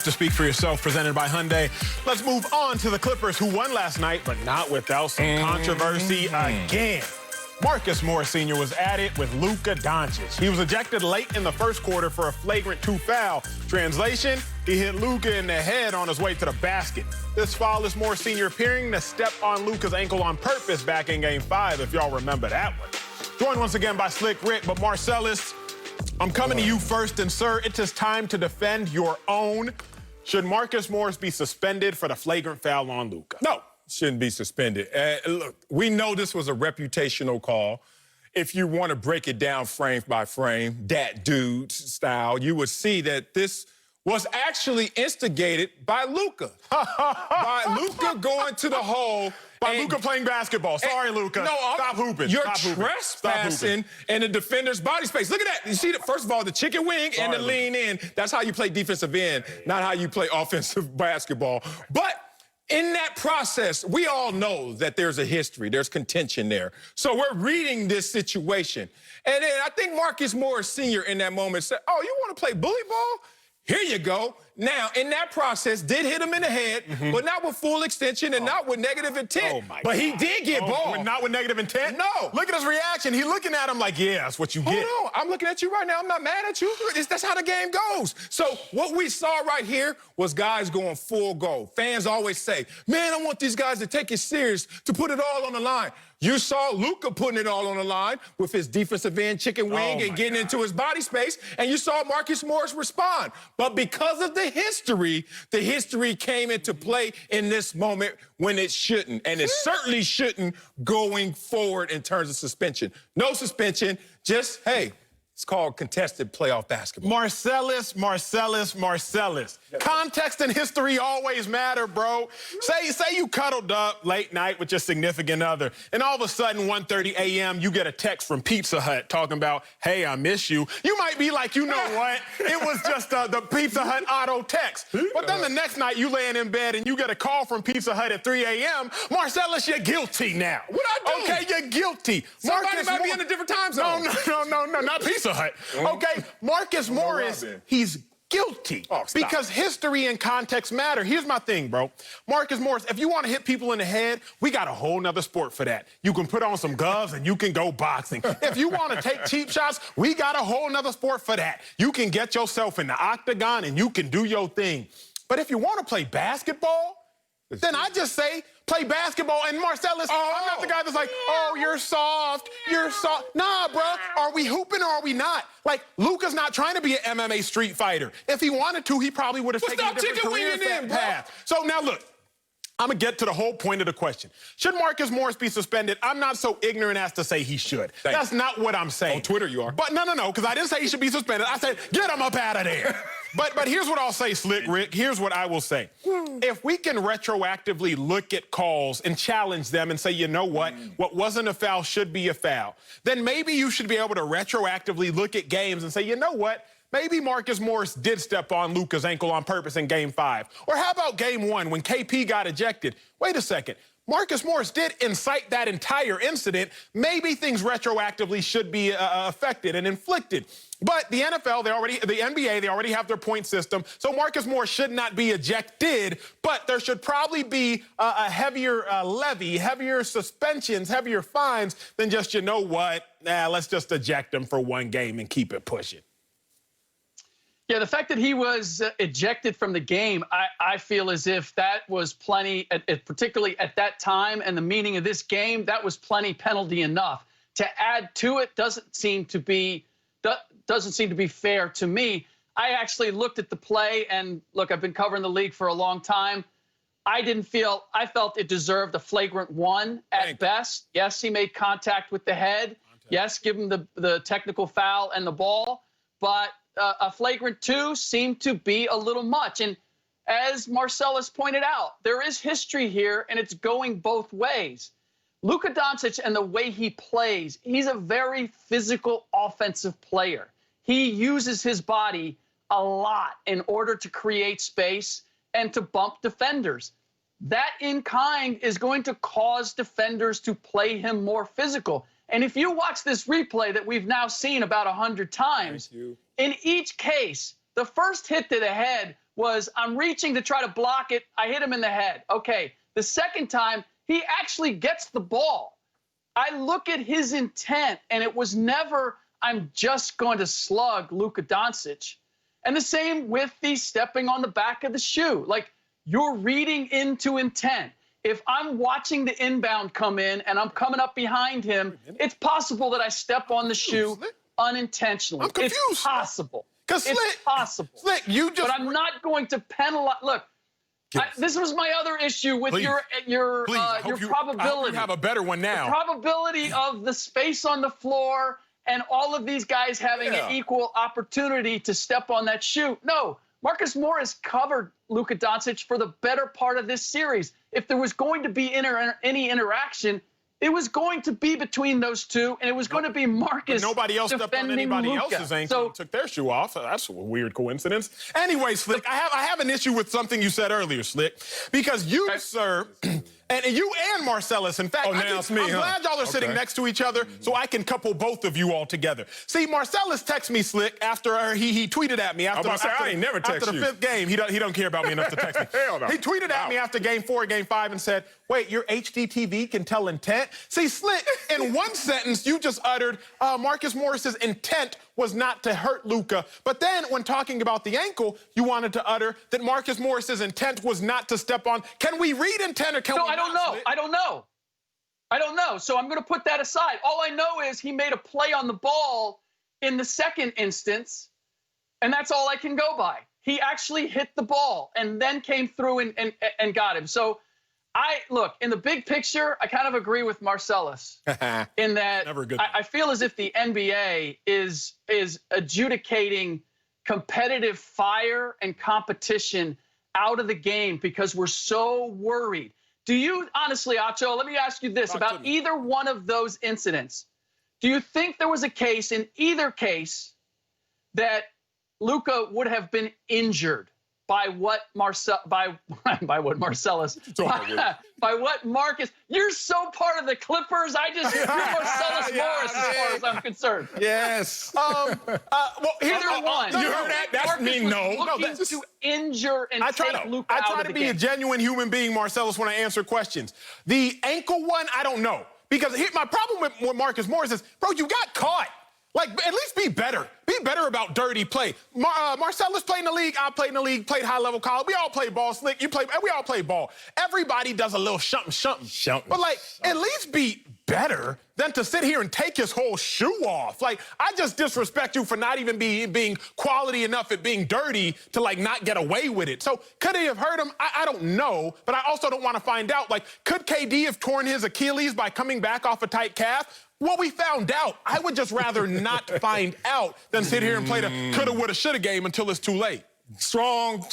To speak for yourself, presented by Hyundai. Let's move on to the Clippers, who won last night, but not without some controversy again. Marcus Morris Sr. was at it with Luka Doncic. He was ejected late in the first quarter for a flagrant 2 foul. Translation, he hit Luka in the head on his way to the basket. This foul is Morris Sr. appearing to step on Luka's ankle on purpose back in Game 5, if y'all remember that one. Joined once again by Slick Rick, but Marcellus, I'm coming to you first, and sir, it is time to defend your own. Should Marcus Morris be suspended for the flagrant foul on Luka? No, shouldn't be suspended. Look, we know this was a reputational call. If you want to break it down frame by frame, that dude style, you would see that this was actually instigated by Luka. By Luka going to the hole. By Luka playing basketball. Sorry, Luka. No, stop hooping. You're Stop trespassing in the defender's body space. Look at that. You see, first of all, the chicken wing and the lean in. That's how you play defensive end, not how you play offensive basketball. But in that process, we all know that there's a history. There's contention there. So we're reading this situation. And then I think Marcus Morris Sr. in that moment said, oh, you want to play bully ball? Here you go. Now, in that process, did hit him in the head, but not with full extension and not with negative intent. But he did get ball. Not with negative intent? No. Look at his reaction. He's looking at him like, yeah, that's what you get. Hold on. I'm looking at you right now. I'm not mad at you. That's how the game goes. So what we saw right here was guys going full go. Fans always say, man, I want these guys to take it serious, to put it all on the line. You saw Luka putting it all on the line with his defensive end chicken wing and getting into his body space, and you saw Marcus Morris respond. But because of the history came into play in this moment when it shouldn't, and it certainly shouldn't going forward in terms of suspension. No suspension, just, hey, it's called contested playoff basketball. Marcellus. Context and history always matter, bro. Say you cuddled up late night with your significant other, and all of a sudden, 1:30 a.m., you get a text from Pizza Hut talking about, hey, I miss you. You might be like, you know what? It was just the Pizza Hut auto text. But then the next night, you laying in bed, and you get a call from Pizza Hut at 3 a.m. Marcellus, you're guilty now. What'd I do? Okay, you're guilty. Somebody might be in a different time zone. No, not Pizza Hut. Okay, Marcus Morris, he's guilty because history and context matter. Here's my thing, bro. Marcus Morris, if you want to hit people in the head, we got a whole nother sport for that. You can put on some gloves and you can go boxing. If you want to take cheap shots, we got a whole nother sport for that. You can get yourself in the octagon and you can do your thing. But if you want to play basketball, then I just say play basketball. And Marcellus, I'm not the guy that's like, oh, you're soft. Nah, bro. Are we hooping or are we not? Like, Luka's not trying to be an MMA street fighter. If he wanted to, he probably would have taken a different career path. So now look, I'm going to get to the whole point of the question. Should Marcus Morris be suspended? I'm not so ignorant as to say he should. That's not what I'm saying. On Twitter you are. But no, because I didn't say he should be suspended. I said, get him up out of there. But here's what I'll say, Slick Rick. Here's what I will say. If we can retroactively look at calls and challenge them and say, you know what wasn't a foul should be a foul, then maybe you should be able to retroactively look at games and say, you know what? Maybe Marcus Morris did step on Luka's ankle on purpose in Game 5. Or how about Game 1 when KP got ejected? Wait a second. Marcus Morris did incite that entire incident. Maybe things retroactively should be affected and inflicted. But the NFL, the NBA, they already have their point system. So Marcus Morris should not be ejected, but there should probably be a heavier levy, heavier suspensions, heavier fines than just, you know what, let's just eject him for one game and keep it pushing. Yeah, the fact that he was ejected from the game, I feel as if that was plenty, particularly at that time and the meaning of this game, that was plenty penalty enough. To add to it doesn't seem to be fair to me. I actually looked at the play, and look, I've been covering the league for a long time. I felt it deserved a flagrant 1 at best. Yes, he made contact with the head. Yes, give him the technical foul and the ball, but a flagrant 2 seemed to be a little much. And as Marcellus pointed out, there is history here, and it's going both ways. Luka Doncic and the way he plays, he's a very physical offensive player. He uses his body a lot in order to create space and to bump defenders. That in kind is going to cause defenders to play him more physical. And if you watch this replay that we've now seen about 100 times, in each case, the first hit to the head was I'm reaching to try to block it. I hit him in the head. Okay. The second time, he actually gets the ball. I look at his intent, and it was never, I'm just going to slug Luka Doncic. And the same with the stepping on the back of the shoe. Like, you're reading into intent. If I'm watching the inbound come in and I'm coming up behind him, it's possible that I step on the shoe unintentionally. I'm confused. It's possible. It's possible. Slick, you just... But I'm not going to penalize. Look, this was my other issue with your probability. You have a better one now. The probability of the space on the floor and all of these guys having an equal opportunity to step on that shoe. No, Marcus Morris covered Luka Doncic for the better part of this series. If there was going to be any interaction, it was going to be between those two, and it was going to be Marcus. But nobody else stepped on anybody else's ankle and took their shoe off. That's a weird coincidence. Anyway, Slick, I have an issue with something you said earlier, Slick, because you, sir, and you and Marcellus, in fact, I'm glad y'all are sitting next to each other so I can couple both of you all together. See, Marcellus texted me, Slick, after he tweeted at me after the fifth game. He don't care about me enough to text me. Hell no. He tweeted at me after game 4, game 5, and said, wait, your HDTV can tell intent? See, Slick, in one sentence, you just uttered Marcus Morris's intent was not to hurt Luka. But then when talking about the ankle, you wanted to utter that Marcus Morris's intent was not to step on. Can we read intent or can we not? I don't know. I don't know. So I'm going to put that aside. All I know is he made a play on the ball in the second instance, and that's all I can go by. He actually hit the ball and then came through and got him. So look, in the big picture, I kind of agree with Marcellus in that I feel as if the NBA is adjudicating competitive fire and competition out of the game because we're so worried. Do you, honestly, Acho, let me ask you this about either one of those incidents. Do you think there was a case in either case that Luka would have been injured by what Marcellus, by what Marcus? You're so part of the Clippers. You're Marcellus Morris as far as I'm concerned. Yes. Well, either one. You heard that? That's me. Looking to injure and take Luka out of the game. I try to be a genuine human being, Marcellus, when I answer questions. The ankle one, I don't know. Because my problem with Marcus Morris is, bro, you got caught. Like, at least be better. Be better about dirty play. Marcellus played in the league. I played in the league, played high-level college. We all play ball, Slick. We all play ball. Everybody does a little something. But, like, at least be better than to sit here and take his whole shoe off. Like, I just disrespect you for not even being quality enough at being dirty to, like, not get away with it. So could he have hurt him? I don't know, but I also don't want to find out. Like, could KD have torn his Achilles by coming back off a tight calf? Well, we found out. I would just rather not find out than sit here and play the coulda, woulda, shoulda game until it's too late. Strong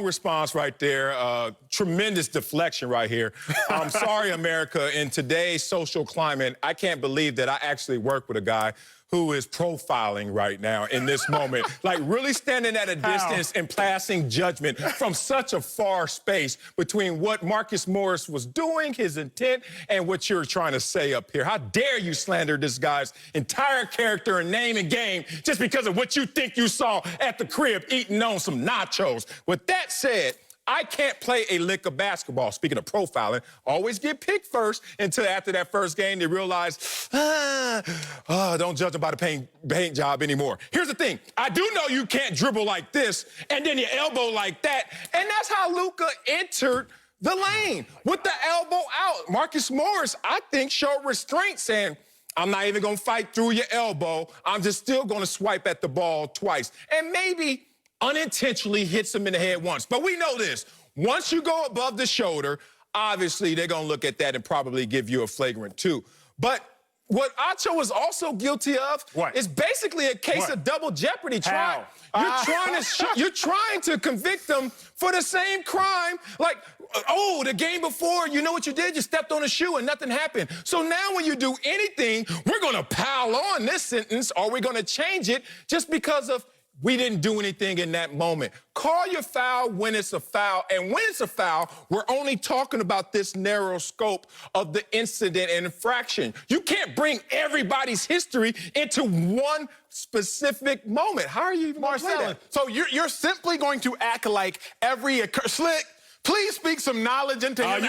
response right there. Tremendous deflection right here. I'm sorry, America. In today's social climate, I can't believe that I actually work with a guy who is profiling right now in this moment. Like, really standing at a distance and passing judgment from such a far space between what Marcus Morris was doing, his intent, and what you're trying to say up here. How dare you slander this guy's entire character and name and game just because of what you think you saw at the crib eating on some nachos. With that said, I can't play a lick of basketball. Speaking of profiling, always get picked first until after that first game they realize, don't judge them by the paint job anymore. Here's the thing. I do know you can't dribble like this and then your elbow like that. And that's how Luka entered the lane with the elbow out. Marcus Morris, I think, showed restraint saying, I'm not even going to fight through your elbow. I'm just still going to swipe at the ball twice. And maybe unintentionally hits him in the head once. But we know this. Once you go above the shoulder, obviously they're going to look at that and probably give you a flagrant 2. But what Acho was also guilty of is basically a case of double jeopardy. You're trying to convict them for the same crime. Like, oh, the game before, you know what you did? You stepped on a shoe and nothing happened. So now when you do anything, we're going to pile on this sentence or we're going to change it just because of we didn't do anything in that moment. Call your foul when it's a foul. And when it's a foul, we're only talking about this narrow scope of the incident and infraction. You can't bring everybody's history into one specific moment. How are you even going to play Marcellus, that? so you're simply going to act like every Slick, please speak some knowledge into him.